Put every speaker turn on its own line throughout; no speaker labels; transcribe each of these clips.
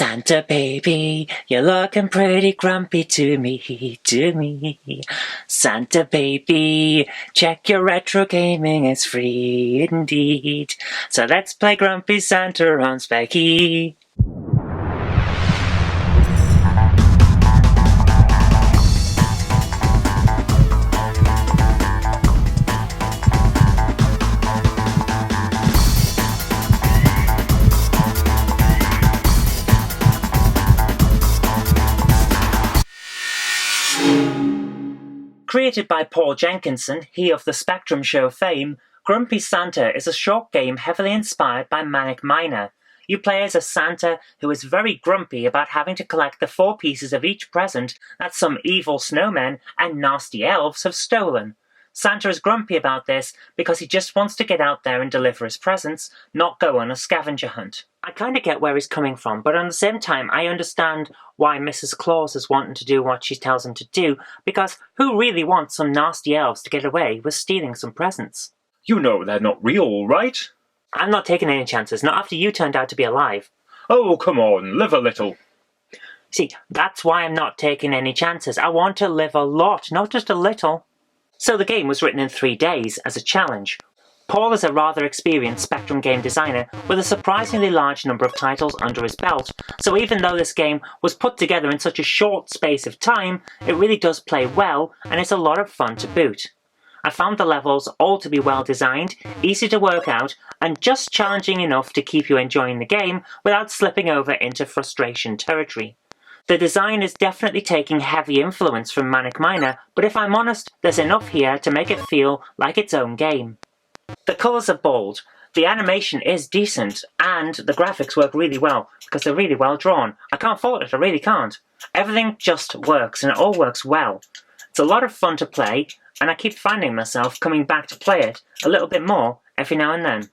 Santa baby, you're looking pretty grumpy to me. Santa baby, check your retro gaming, it's free indeed. So let's play Grumpy Santa on Specky. Created by Paul Jenkinson, he of the Spectrum Show fame, Grumpy Santa is a short game heavily inspired by Manic Miner. You play as a Santa who is very grumpy about having to collect the 4 pieces of each present that some evil snowmen and nasty elves have stolen. Santa is grumpy about this because he just wants to get out there and deliver his presents, not go on a scavenger hunt. I kind of get where he's coming from, but at the same time I understand why Mrs. Claus is wanting to do what she tells him to do, because who really wants some nasty elves to get away with stealing some presents?
You know they're not real, right?
I'm not taking any chances, not after you turned out to be alive.
Oh, come on, live a little.
See, that's why I'm not taking any chances. I want to live a lot, not just a little. So the game was written in 3 days as a challenge. Paul is a rather experienced Spectrum game designer with a surprisingly large number of titles under his belt, so even though this game was put together in such a short space of time, it really does play well and it's a lot of fun to boot. I found the levels all to be well designed, easy to work out, and just challenging enough to keep you enjoying the game without slipping over into frustration territory. The design is definitely taking heavy influence from Manic Miner, but if I'm honest, there's enough here to make it feel like its own game. The colours are bold, the animation is decent, and the graphics work really well, because they're really well drawn. I can't fault it, I really can't. Everything just works, and it all works well. It's a lot of fun to play, and I keep finding myself coming back to play it a little bit more every now and then.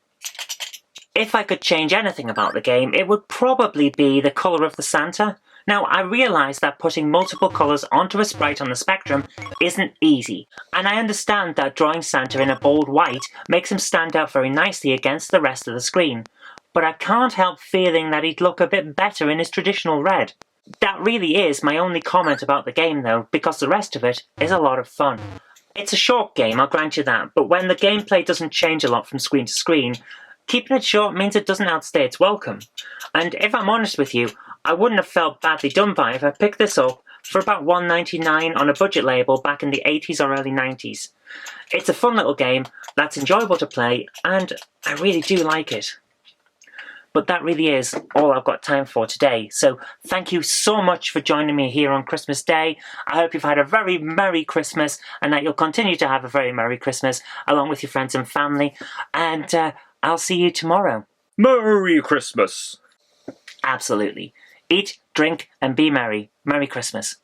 If I could change anything about the game, it would probably be the colour of the Santa. Now, I realise that putting multiple colours onto a sprite on the Spectrum isn't easy, and I understand that drawing Santa in a bold white makes him stand out very nicely against the rest of the screen, but I can't help feeling that he'd look a bit better in his traditional red. That really is my only comment about the game though, because the rest of it is a lot of fun. It's a short game, I'll grant you that, but when the gameplay doesn't change a lot from screen to screen, keeping it short means it doesn't outstay its welcome. And if I'm honest with you, I wouldn't have felt badly done by if I picked this up for about $1.99 on a budget label back in the 80s or early 90s. It's a fun little game that's enjoyable to play, and I really do like it. But that really is all I've got time for today, so thank you so much for joining me here on Christmas Day. I hope you've had a very Merry Christmas, and that you'll continue to have a very Merry Christmas along with your friends and family, and I'll see you tomorrow.
Merry Christmas!
Absolutely. Eat, drink, and be merry. Merry Christmas.